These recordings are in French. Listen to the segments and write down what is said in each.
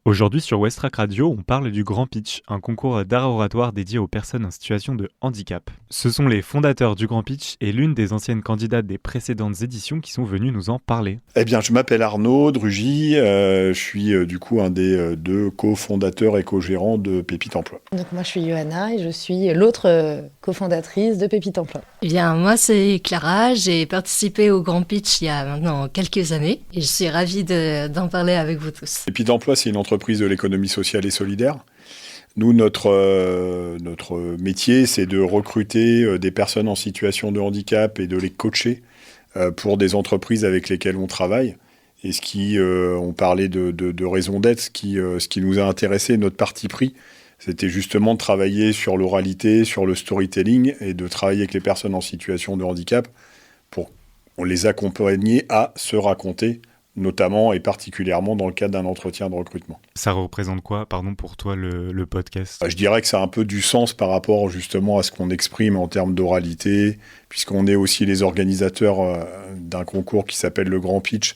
Aujourd'hui sur Westrack Radio, on parle du Grand Pitch, un concours d'art oratoire dédié aux personnes en situation de handicap. Ce sont les fondateurs du Grand Pitch et l'une des anciennes candidates des précédentes éditions qui sont venus nous en parler. Eh bien, je m'appelle Arnaud Drugy, je suis du coup un des deux cofondateurs et co-gérants de Pépite Emploi. Donc moi je suis Johanna et je suis l'autre cofondatrice de Pépite Emploi. Eh bien, moi c'est Clara, j'ai participé au Grand Pitch il y a maintenant quelques années et je suis ravie d'en parler avec vous tous. Pépite Emploi, c'est une entreprise de l'économie sociale et solidaire. Nous, notre métier, c'est de recruter des personnes en situation de handicap et de les coacher pour des entreprises avec lesquelles on travaille. Et on parlait de raison d'être, ce qui nous a intéressé, notre parti pris, c'était justement de travailler sur l'oralité, sur le storytelling et de travailler avec les personnes en situation de handicap pour les accompagner à se raconter, notamment et particulièrement dans le cadre d'un entretien de recrutement. Ça représente quoi, pour toi, le podcast ? Je dirais que ça a un peu du sens par rapport justement à ce qu'on exprime en termes d'oralité, puisqu'on est aussi les organisateurs d'un concours qui s'appelle le Grand Pitch,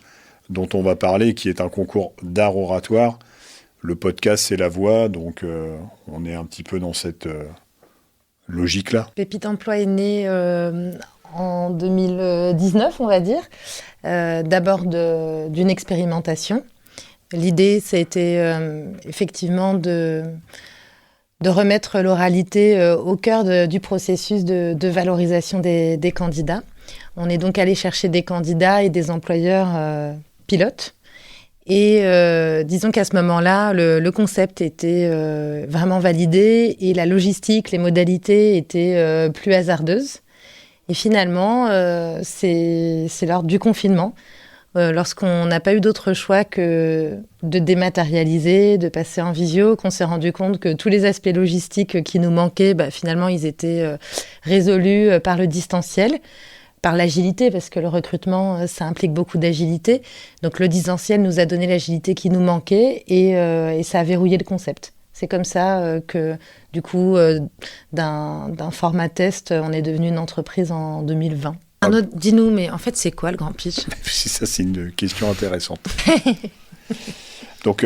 dont on va parler, qui est un concours d'art oratoire. Le podcast, c'est la voix, donc on est un petit peu dans cette logique-là. Pépite Emploi est né en 2019, on va dire, d'abord d'une expérimentation. L'idée, c'était effectivement de remettre l'oralité au cœur du processus de valorisation des candidats. On est donc allé chercher des candidats et des employeurs pilotes. Et disons qu'à ce moment-là, le concept était vraiment validé et la logistique, les modalités étaient plus hasardeuses. Et finalement, c'est lors du confinement, lorsqu'on n'a pas eu d'autre choix que de dématérialiser, de passer en visio, qu'on s'est rendu compte que tous les aspects logistiques qui nous manquaient, finalement, ils étaient résolus par le distanciel, par l'agilité, parce que le recrutement, ça implique beaucoup d'agilité. Donc le distanciel nous a donné l'agilité qui nous manquait et ça a verrouillé le concept. C'est comme ça que, du coup, d'un format test, on est devenu une entreprise en 2020. Arnaud, dis-nous, mais en fait, c'est quoi le Grand Pitch ? Ça, c'est une question intéressante. Donc,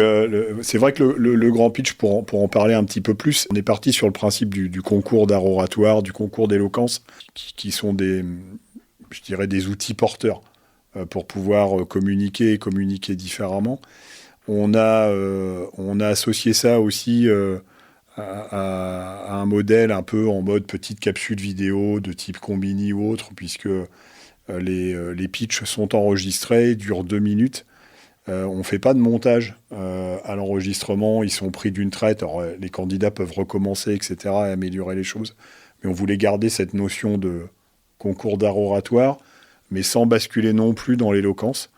c'est vrai que le Grand Pitch, pour en parler un petit peu plus, on est parti sur le principe du concours d'art oratoire, du concours d'éloquence, qui sont des outils porteurs pour pouvoir communiquer différemment. On a associé ça aussi à un modèle un peu en mode petite capsule vidéo de type Combini ou autre, puisque les pitchs sont enregistrés, durent 2 minutes. On ne fait pas de montage à l'enregistrement, ils sont pris d'une traite. Alors, les candidats peuvent recommencer, etc., et améliorer les choses. Mais on voulait garder cette notion de concours d'art oratoire, mais sans basculer non plus dans l'éloquence.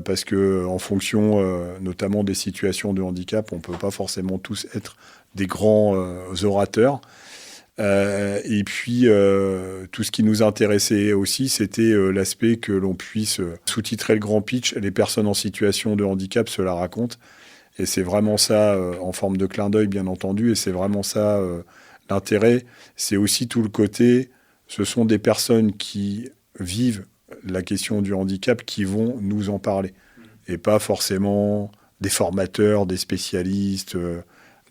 Parce qu'en fonction notamment des situations de handicap, on ne peut pas forcément tous être des grands orateurs. Et puis, tout ce qui nous intéressait aussi, c'était l'aspect que l'on puisse sous-titrer le Grand Pitch. Les personnes en situation de handicap se la racontent. Et c'est vraiment ça, en forme de clin d'œil, bien entendu. Et c'est vraiment ça, l'intérêt. C'est aussi tout le côté, ce sont des personnes qui vivent la question du handicap qui vont nous en parler. Et pas forcément des formateurs, des spécialistes,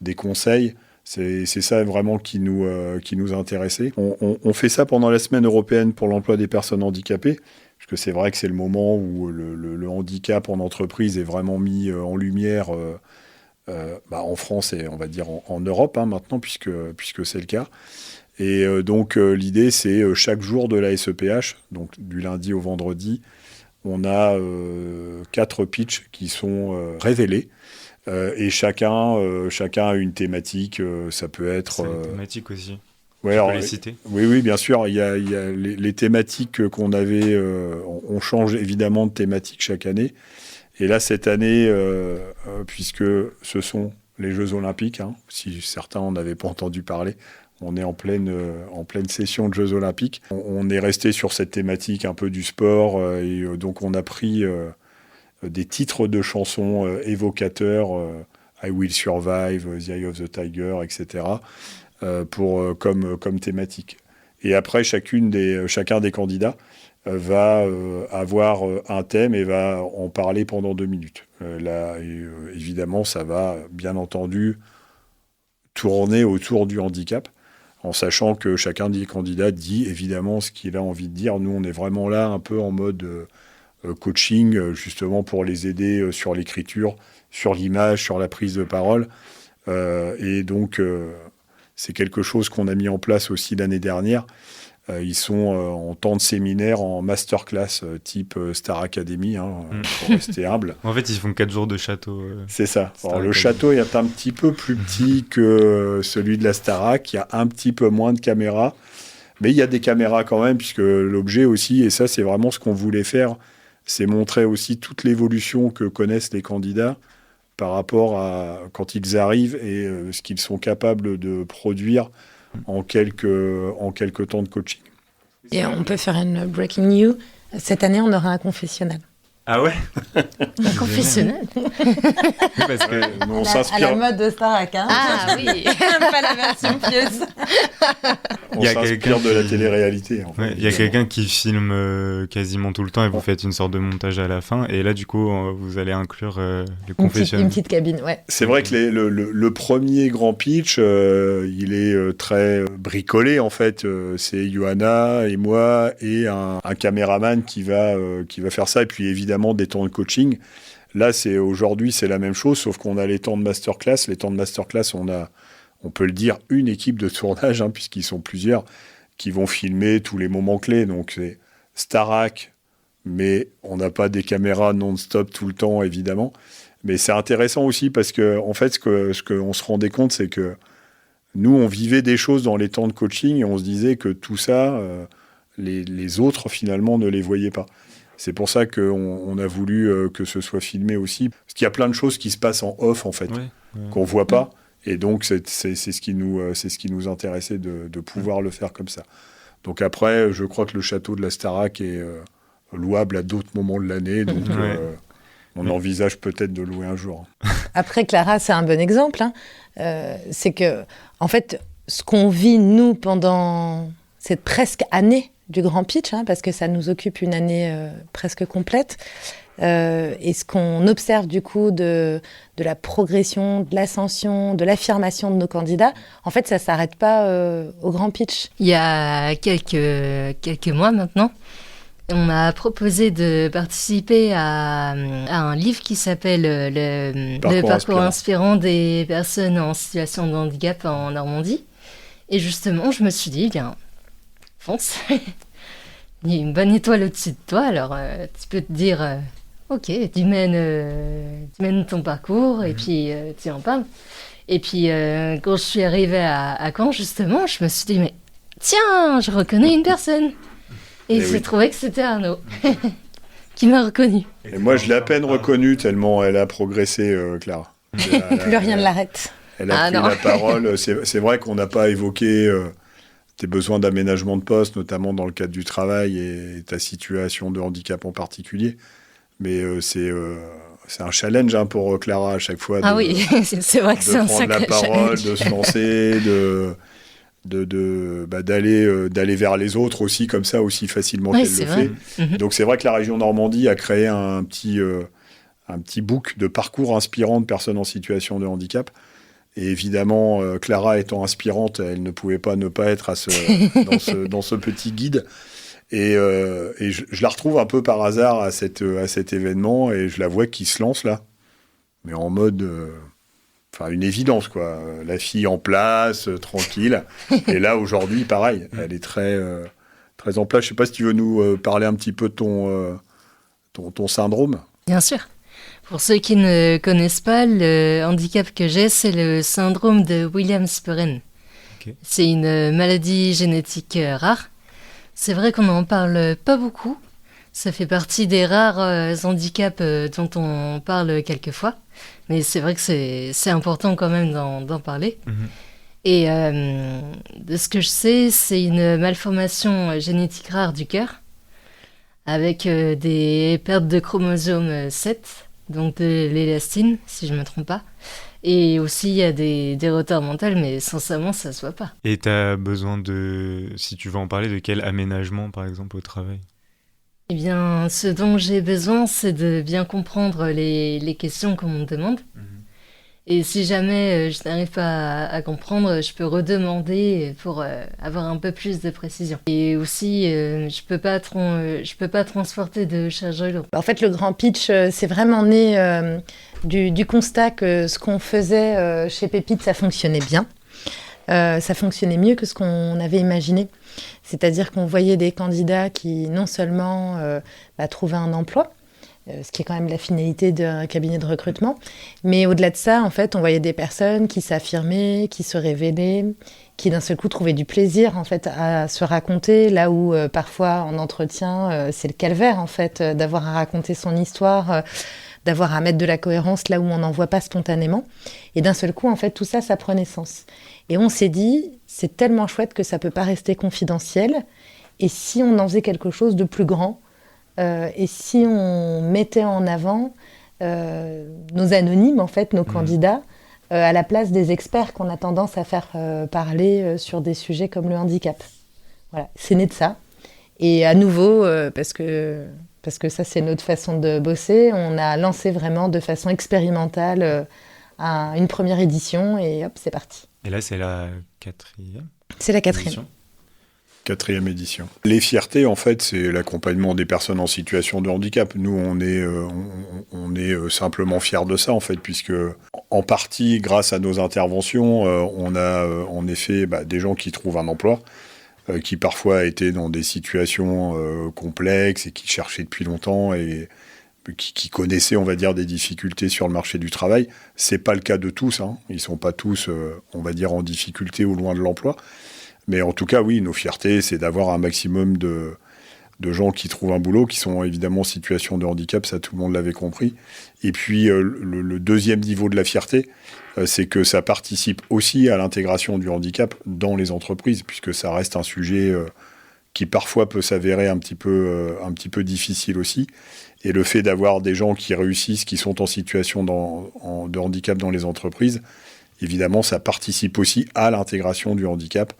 des conseils. C'est ça vraiment qui nous intéressait. On fait ça pendant la semaine européenne pour l'emploi des personnes handicapées, parce que c'est vrai que c'est le moment où le handicap en entreprise est vraiment mis en lumière en France et on va dire en Europe maintenant, puisque c'est le cas. Et donc, l'idée, c'est chaque jour de la SEPH, donc du lundi au vendredi, on a 4 pitchs qui sont révélés. Et chacun a une thématique. Ça peut être... C'est une thématique aussi. Ouais, tu peux les citer ? Oui, bien sûr. Il y a les thématiques qu'on avait... on change évidemment de thématique chaque année. Et là, cette année, puisque ce sont les Jeux Olympiques, si certains n'en avaient pas entendu parler, on est en pleine session de Jeux Olympiques. On est resté sur cette thématique un peu du sport et donc on a pris des titres de chansons évocateurs, I Will Survive, The Eye of the Tiger, etc. Comme thématique. Et après, chacun des candidats va avoir un thème et va en parler pendant 2 minutes. Évidemment, ça va bien entendu tourner autour du handicap, en sachant que chacun des candidats dit évidemment ce qu'il a envie de dire. Nous, on est vraiment là un peu en mode coaching, justement pour les aider sur l'écriture, sur l'image, sur la prise de parole. Et donc, c'est quelque chose qu'on a mis en place aussi l'année dernière. Ils sont en temps de séminaire, en masterclass type Star Academy, pour rester humble. En fait, ils font 4 jours de château. C'est ça. Alors, le Academy. château est un petit peu plus petit que celui de la Starac. Il y a un petit peu moins de caméras. Mais il y a des caméras quand même, puisque l'objet aussi, et ça, c'est vraiment ce qu'on voulait faire, c'est montrer aussi toute l'évolution que connaissent les candidats par rapport à quand ils arrivent et ce qu'ils sont capables de produire en quelques temps de coaching. Et on peut faire une breaking news. Cette année, on aura un confessionnal. Ah ouais. Un confessionnal. Oui, parce que Nous, on À s'inspire, la mode de Starac, hein. Ah oui. Pas la version pieuse. on il y a s'inspire quelqu'un de la qui- télé-réalité. En fait, ouais, il y a quelqu'un qui filme quasiment tout le temps et vous faites une sorte de montage à la fin. Et là, du coup, vous allez inclure le Une confessionnal. petite cabine, ouais. C'est vrai que le premier grand pitch, il est très bricolé en fait. C'est Johanna et moi et un caméraman qui va faire ça. Et puis évidemment des temps de coaching. Là, aujourd'hui, c'est la même chose, sauf qu'on a les temps de masterclass. Les temps de masterclass, on peut le dire, une équipe de tournage, puisqu'ils sont plusieurs, qui vont filmer tous les moments clés. Donc c'est Starac, mais on n'a pas des caméras non-stop tout le temps, évidemment. Mais c'est intéressant aussi parce que, en fait, ce qu'on se rendait compte, c'est que nous, on vivait des choses dans les temps de coaching et on se disait que tout ça, les autres, finalement, ne les voyaient pas. C'est pour ça qu'on a voulu que ce soit filmé aussi. Parce qu'il y a plein de choses qui se passent en off, en fait, Ouais. qu'on ne voit pas. Et donc, c'est ce qui nous intéressait de pouvoir le faire comme ça. Donc après, je crois que le château de la Starac est louable à d'autres moments de l'année. Donc, Ouais. on envisage peut-être de louer un jour. Après, Clara, c'est un bon exemple. C'est que, en fait, ce qu'on vit, nous, pendant cette presque année du Grand Pitch, parce que ça nous occupe une année presque complète, et ce qu'on observe, du coup, de la progression, de l'ascension, de l'affirmation de nos candidats, en fait, ça ne s'arrête pas au Grand Pitch. Il y a quelques mois maintenant, on a proposé de participer à un livre qui s'appelle le parcours inspirant des personnes en situation de handicap en Normandie. Et justement, je me suis dit, bien, fonce. Il y a une bonne étoile au-dessus de toi, alors tu peux te dire, ok, tu mènes ton parcours et puis tu en parles. Et puis quand je suis arrivée à Caen, justement, je me suis dit, mais tiens, je reconnais une personne. Et j'ai trouvé que c'était Arnaud qui m'a reconnu. Et moi, je l'ai à peine reconnue tellement elle a progressé, Clara. Plus rien ne l'arrête. Elle a pris la parole. C'est vrai qu'on n'a pas évoqué tes besoins d'aménagement de poste, notamment dans le cadre du travail et ta situation de handicap en particulier. Mais c'est un challenge pour Clara à chaque fois. Oui, c'est vrai que c'est un sacré challenge. De prendre la parole, challenge. de se lancer, d'aller vers les autres aussi, comme ça, aussi facilement qu'elle le vrai. fait. Donc c'est vrai que la région Normandie a créé un petit book de parcours inspirants de personnes en situation de handicap. Et évidemment, Clara étant inspirante, elle ne pouvait pas ne pas être dans ce petit guide. Et je la retrouve un peu par hasard à cet événement et je la vois qui se lance là. Mais en mode... une évidence, quoi. La fille en place, tranquille. Et là, aujourd'hui, pareil, elle est très en place. Je ne sais pas si tu veux nous parler un petit peu de ton syndrome. Bien sûr. Pour ceux qui ne connaissent pas, le handicap que j'ai, c'est le syndrome de Williams-Perren. Okay. C'est une maladie génétique rare. C'est vrai qu'on n'en parle pas beaucoup. Ça fait partie des rares handicaps dont on parle quelquefois. Mais c'est vrai que c'est important quand même d'en parler. Et de ce que je sais, c'est une malformation génétique rare du cœur, avec des pertes de chromosome 7, donc de l'élastine, si je ne me trompe pas. Et aussi, il y a des retards mentaux, mais sincèrement, ça ne se voit pas. Et tu as besoin si tu veux en parler, de quel aménagement, par exemple, au travail ? Eh bien, ce dont j'ai besoin, c'est de bien comprendre les questions qu'on me demande. Et si jamais je n'arrive pas à comprendre, je peux redemander pour avoir un peu plus de précision. Et aussi, je peux pas transporter de charge lourde. En fait, le grand pitch, c'est vraiment né du constat que ce qu'on faisait chez Pépite, ça fonctionnait bien. Ça fonctionnait mieux que ce qu'on avait imaginé. C'est-à-dire qu'on voyait des candidats qui non seulement trouvaient un emploi, ce qui est quand même la finalité d'un cabinet de recrutement. Mais au-delà de ça, en fait, on voyait des personnes qui s'affirmaient, qui se révélaient, qui d'un seul coup trouvaient du plaisir en fait à se raconter, là où parfois en entretien, c'est le calvaire en fait, d'avoir à raconter son histoire, d'avoir à mettre de la cohérence là où on n'en voit pas spontanément. Et d'un seul coup, en fait, tout ça, ça prenait sens. Et on s'est dit, c'est tellement chouette que ça peut pas rester confidentiel. Et si on en faisait quelque chose de plus grand, et si on mettait en avant nos anonymes, en fait, nos candidats, à la place des experts qu'on a tendance à faire parler sur des sujets comme le handicap. Voilà, c'est né de ça. Et à nouveau, parce que ça, c'est notre façon de bosser, on a lancé vraiment de façon expérimentale une première édition et hop, c'est parti. Et là, c'est la 4e ? C'est la 4e. Édition. 4e édition. Les fiertés, en fait, c'est l'accompagnement des personnes en situation de handicap. Nous, on est simplement fiers de ça, en fait, puisque en partie, grâce à nos interventions, on a en effet des gens qui trouvent un emploi, qui parfois étaient dans des situations complexes et qui cherchaient depuis longtemps et qui connaissaient, on va dire, des difficultés sur le marché du travail. C'est pas le cas de tous, hein. Ils sont pas tous, on va dire, en difficulté ou loin de l'emploi. Mais en tout cas, oui, nos fiertés, c'est d'avoir un maximum de gens qui trouvent un boulot, qui sont évidemment en situation de handicap, ça tout le monde l'avait compris. Et puis le deuxième niveau de la fierté, c'est que ça participe aussi à l'intégration du handicap dans les entreprises, puisque ça reste un sujet qui parfois peut s'avérer un petit peu difficile aussi. Et le fait d'avoir des gens qui réussissent, qui sont en situation de handicap dans les entreprises, évidemment, ça participe aussi à l'intégration du handicap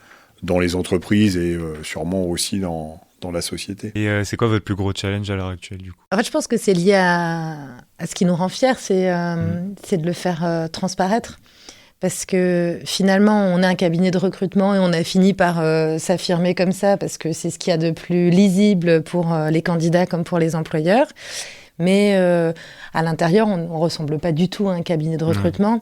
dans les entreprises et sûrement aussi dans la société. Et c'est quoi votre plus gros challenge à l'heure actuelle, du coup ? En fait, je pense que c'est lié à ce qui nous rend fiers, c'est de le faire transparaître. Parce que finalement, on est un cabinet de recrutement et on a fini par s'affirmer comme ça, parce que c'est ce qu'il y a de plus lisible pour les candidats comme pour les employeurs. Mais à l'intérieur, on ne ressemble pas du tout à un cabinet de recrutement.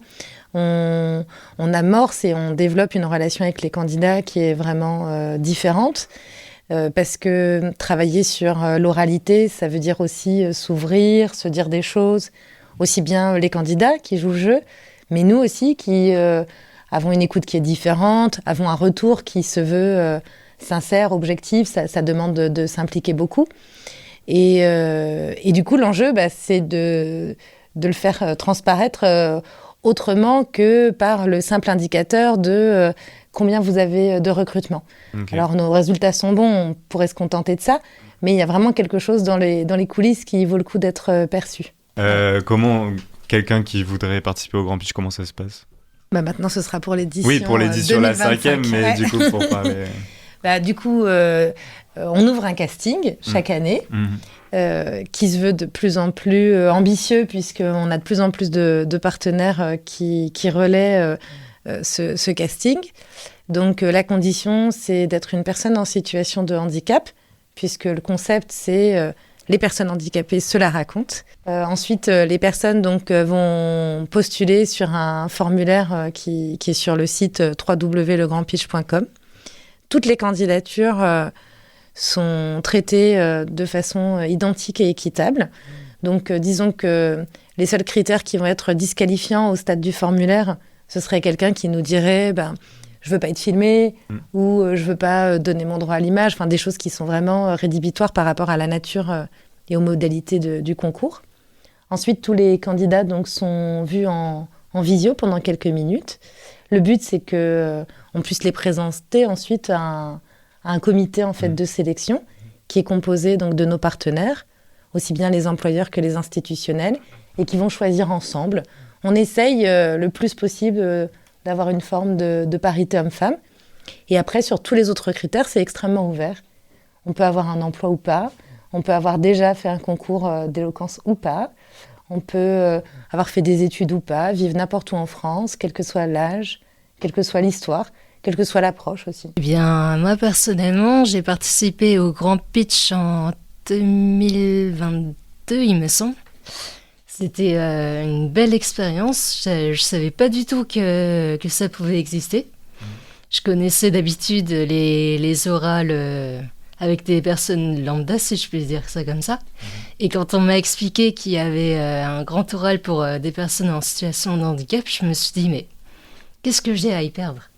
On amorce et on développe une relation avec les candidats qui est vraiment différente. Parce que travailler sur l'oralité, ça veut dire aussi s'ouvrir, se dire des choses. Aussi bien les candidats qui jouent le jeu, mais nous aussi qui avons une écoute qui est différente, avons un retour qui se veut sincère, objectif. Ça demande de s'impliquer beaucoup. Et du coup, l'enjeu, c'est de le faire transparaître autrement que par le simple indicateur de combien vous avez de recrutement. Okay. Alors, nos résultats sont bons, on pourrait se contenter de ça, mais il y a vraiment quelque chose dans les coulisses qui vaut le coup d'être perçu. Comment quelqu'un qui voudrait participer au Grand Pitch, comment ça se passe ? Maintenant, ce sera pour l'édition 2025. Oui, pour l'édition, la 5e, mais du coup, pour parler... du coup, on ouvre un casting chaque année qui se veut de plus en plus ambitieux puisqu'on a de plus en plus de partenaires qui relaient ce casting. Donc, la condition, c'est d'être une personne en situation de handicap puisque le concept, c'est les personnes handicapées se la racontent. Ensuite, les personnes vont postuler sur un formulaire qui est sur le site www.legrandpitch.com. Toutes les candidatures sont traitées de façon identique et équitable. Donc, disons que les seuls critères qui vont être disqualifiants au stade du formulaire, ce serait quelqu'un qui nous dirait je veux pas être filmé ou je veux pas donner mon droit à l'image, enfin des choses qui sont vraiment rédhibitoires par rapport à la nature et aux modalités du concours. Ensuite, tous les candidats sont vus en visio pendant quelques minutes. Le but, c'est qu'on puisse les présenter ensuite à un comité en fait, de sélection qui est composé de nos partenaires, aussi bien les employeurs que les institutionnels, et qui vont choisir ensemble. On essaye le plus possible d'avoir une forme de parité homme-femme. Et après, sur tous les autres critères, c'est extrêmement ouvert. On peut avoir un emploi ou pas. On peut avoir déjà fait un concours d'éloquence ou pas. On peut avoir fait des études ou pas, vivre n'importe où en France, quel que soit l'âge, quelle que soit l'histoire, quelle que soit l'approche aussi. Eh bien, moi personnellement, j'ai participé au Grand Pitch en 2022, il me semble. C'était une belle expérience. Je savais pas du tout que ça pouvait exister. Je connaissais d'habitude les orales avec des personnes lambda, si je puis dire ça comme ça. Et quand on m'a expliqué qu'il y avait un grand oral pour des personnes en situation de handicap, je me suis dit, mais qu'est-ce que j'ai à y perdre?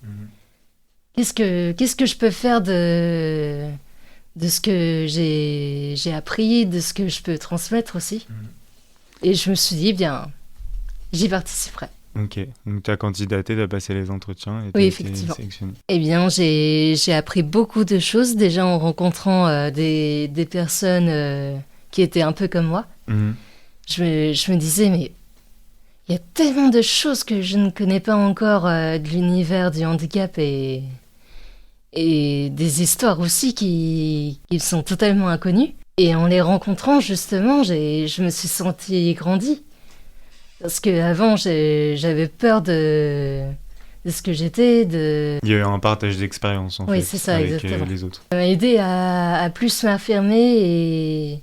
Qu'est-ce que je peux faire de ce que j'ai appris, de ce que je peux transmettre aussi? Et je me suis dit, bien, j'y participerai. Ok, donc tu as candidaté, tu as passé les entretiens et tu Oui, as effectivement. été sélectionné. Eh bien, j'ai appris beaucoup de choses, déjà en rencontrant des personnes qui étaient un peu comme moi. Je me disais, mais il y a tellement de choses que je ne connais pas encore de l'univers du handicap et des histoires aussi qui sont totalement inconnues. Et en les rencontrant, justement, je me suis sentie grandie. Parce qu'avant, j'avais peur de ce que j'étais. Il y a eu un partage d'expérience, en fait, c'est ça, avec exactement. les autres. Ça m'a aidé à plus m'affirmer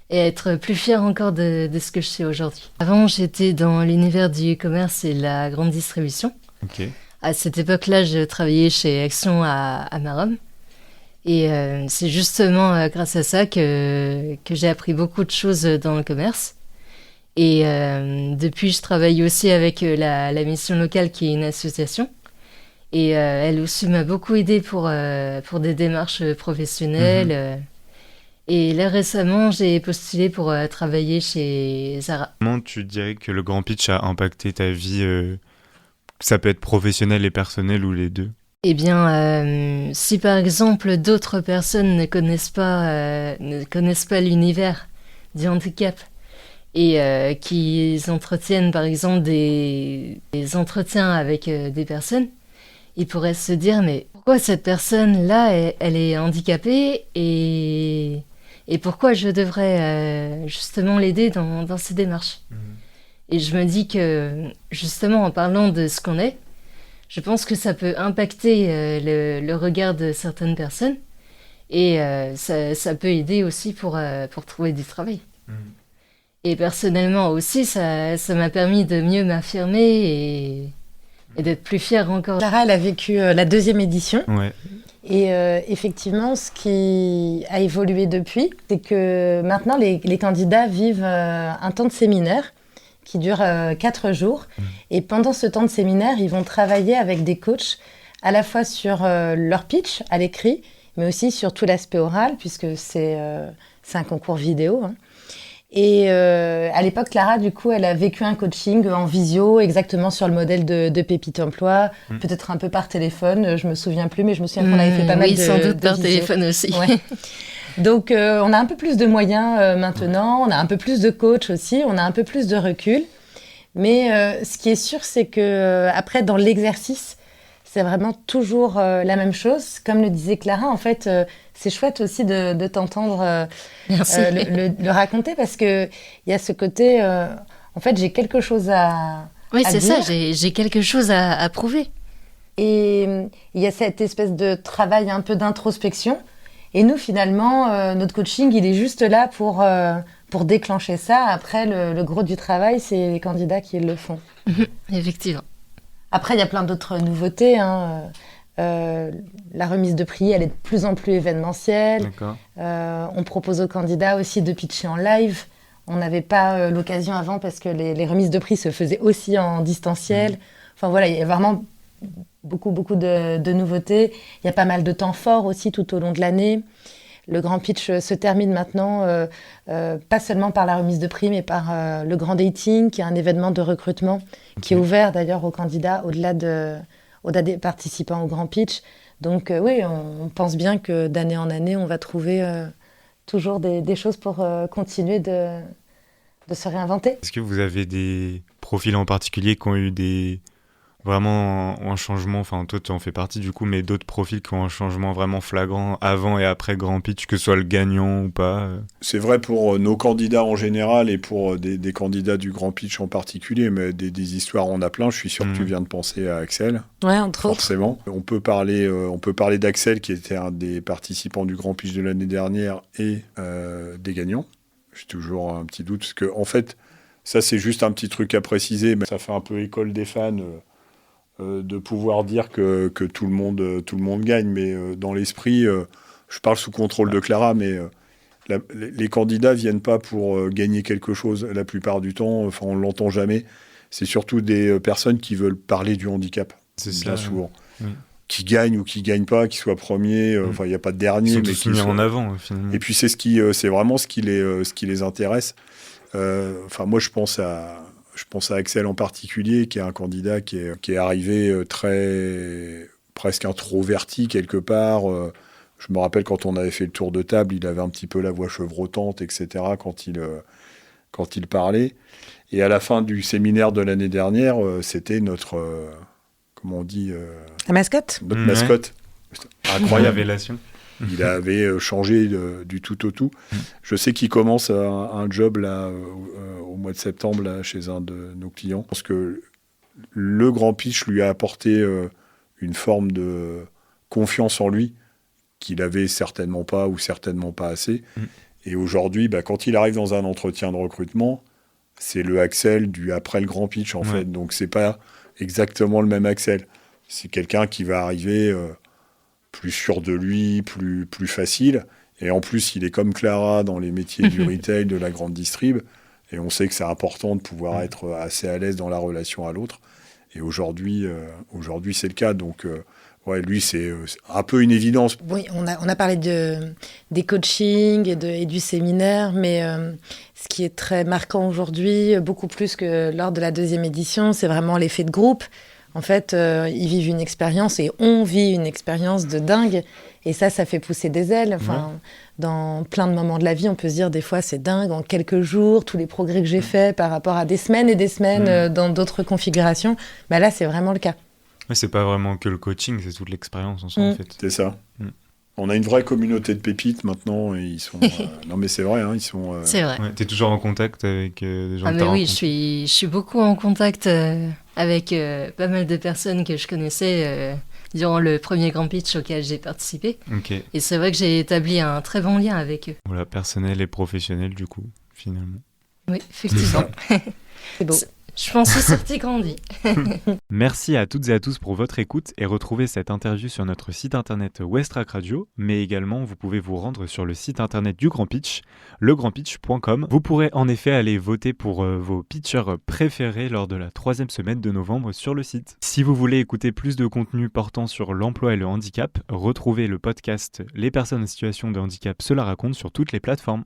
et être plus fière encore de ce que je suis aujourd'hui. Avant, j'étais dans l'univers du e-commerce et de la grande distribution. Ok. À cette époque-là, je travaillais chez Action à Maromme. Et c'est justement grâce à ça que j'ai appris beaucoup de choses dans le commerce. Et depuis, je travaille aussi avec la mission locale qui est une association. Et elle aussi m'a beaucoup aidée pour des démarches professionnelles. Et là, récemment, j'ai postulé pour travailler chez Zara. Comment tu dirais que le Grand Pitch a impacté ta vie ça peut être professionnel et personnel ou les deux? Eh bien, si par exemple d'autres personnes ne connaissent pas l'univers du handicap et qu'ils entretiennent par exemple des entretiens avec des personnes, ils pourraient se dire mais pourquoi cette personne-là elle est handicapée et pourquoi je devrais justement l'aider dans ses démarches. Et je me dis que justement en parlant de ce qu'on est, je pense que ça peut impacter le regard de certaines personnes et ça peut aider aussi pour trouver du travail. Et personnellement aussi, ça m'a permis de mieux m'affirmer et d'être plus fière encore. Clara, elle a vécu la 2e édition. Ouais. Et effectivement, ce qui a évolué depuis, c'est que maintenant, les candidats vivent un temps de séminaire qui dure 4 jours. Et pendant ce temps de séminaire, ils vont travailler avec des coachs à la fois sur leur pitch à l'écrit, mais aussi sur tout l'aspect oral, puisque c'est un concours vidéo. Et à l'époque, Clara, du coup, elle a vécu un coaching en visio, exactement sur le modèle de Pépite Emploi, peut-être un peu par téléphone, je me souviens plus, mais je me souviens qu'on avait fait pas mal de Oui, sans doute par visio. téléphone aussi. Ouais. Donc, on a un peu plus de moyens maintenant, on a un peu plus de coachs aussi, on a un peu plus de recul. Mais ce qui est sûr, c'est que après, dans l'exercice, c'est vraiment toujours la même chose. Comme le disait Clara, en fait, c'est chouette aussi de t'entendre le raconter parce qu'il y a ce côté, en fait, j'ai quelque chose à Oui, c'est dire. ça, j'ai quelque chose à prouver. Et il y a cette espèce de travail un peu d'introspection. Et nous, finalement, notre coaching, il est juste là pour déclencher ça. Après, le gros du travail, c'est les candidats qui le font. Effectivement. Après, il y a plein d'autres nouveautés. La remise de prix, elle est de plus en plus événementielle. D'accord. On propose aux candidats aussi de pitcher en live. On n'avait pas l'occasion avant parce que les remises de prix se faisaient aussi en distanciel. Enfin voilà, il y a vraiment beaucoup de nouveautés. Il y a pas mal de temps forts aussi tout au long de l'année. Le Grand Pitch se termine maintenant, pas seulement par la remise de prix, mais par le Grand Dating, qui est un événement de recrutement qui est ouvert d'ailleurs aux candidats au-delà des participants au Grand Pitch. Donc oui, on pense bien que d'année en année, on va trouver toujours des choses pour continuer de se réinventer. Est-ce que vous avez des profils en particulier qui ont eu des vraiment un changement, enfin toi tu en fais partie du coup, mais d'autres profils qui ont un changement vraiment flagrant avant et après Grand Pitch, que ce soit le gagnant ou pas C'est vrai pour nos candidats en général et pour des candidats du Grand Pitch en particulier, mais des histoires on a plein. Je suis sûr que tu viens de penser à Axel. Ouais, entre forcément. autres. On peut parler d'Axel qui était un des participants du Grand Pitch de l'année dernière et des gagnants. J'ai toujours un petit doute parce que en fait, ça c'est juste un petit truc à préciser, mais ça fait un peu école des fans. De pouvoir dire que tout le monde gagne, mais dans l'esprit, je parle sous contrôle de Clara, mais les candidats viennent pas pour gagner quelque chose la plupart du temps, enfin on l'entend jamais. C'est surtout des personnes qui veulent parler du handicap, c'est bien ça, souvent. Oui. Qui gagnent ou qui gagnent pas, qui soient premiers, enfin il n'y a pas de dernier, mais qui soient en avant finalement. Et puis c'est vraiment ce qui les intéresse. Enfin moi je pense à Axel en particulier, qui est un candidat qui est arrivé presque introverti quelque part. Je me rappelle quand on avait fait le tour de table, il avait un petit peu la voix chevrotante, etc. quand il parlait. Et à la fin du séminaire de l'année dernière, c'était notre, comment on dit, la mascotte. Notre mascotte. Incroyable révélation. Il avait changé du tout au tout. Je sais qu'il commence un job là, au mois de septembre là, chez un de nos clients. Je pense que le Grand Pitch lui a apporté une forme de confiance en lui qu'il avait certainement pas ou certainement pas assez. Et aujourd'hui, quand il arrive dans un entretien de recrutement, c'est le Axel du après le Grand Pitch en fait. Donc c'est pas exactement le même Axel. C'est quelqu'un qui va arriver... plus sûr de lui, plus facile. Et en plus, il est comme Clara dans les métiers du retail, de la grande distrib. Et on sait que c'est important de pouvoir être assez à l'aise dans la relation à l'autre. Et aujourd'hui c'est le cas. Donc, lui, c'est un peu une évidence. Oui, on a parlé des coachings et du séminaire, mais ce qui est très marquant aujourd'hui, beaucoup plus que lors de la 2e édition, c'est vraiment l'effet de groupe. En fait, ils vivent une expérience et on vit une expérience de dingue. Et ça fait pousser des ailes. Enfin, dans plein de moments de la vie, on peut se dire des fois, c'est dingue, en quelques jours, tous les progrès que j'ai faits par rapport à des semaines et des semaines dans d'autres configurations. Là, c'est vraiment le cas. Mais c'est pas vraiment que le coaching, c'est toute l'expérience en soi, en fait. C'est ça. On a une vraie communauté de pépites maintenant et ils sont... non mais c'est vrai, ils sont... C'est vrai. T'es toujours en contact avec des gens que t'as oui, rencontrés. je suis beaucoup en contact avec pas mal de personnes que je connaissais durant le premier Grand Pitch auquel j'ai participé. Okay. Et c'est vrai que j'ai établi un très bon lien avec eux. Voilà, personnel et professionnel du coup, finalement. Oui, effectivement. C'est beau. Je pense que sorti grandi. Merci à toutes et à tous pour votre écoute et retrouvez cette interview sur notre site internet Westrack Radio, mais également vous pouvez vous rendre sur le site internet du Grand Pitch, legrandpitch.com. Vous pourrez en effet aller voter pour vos pitchers préférés lors de la 3e semaine de novembre sur le site. Si vous voulez écouter plus de contenu portant sur l'emploi et le handicap, retrouvez le podcast Les personnes en situation de handicap se la racontent sur toutes les plateformes.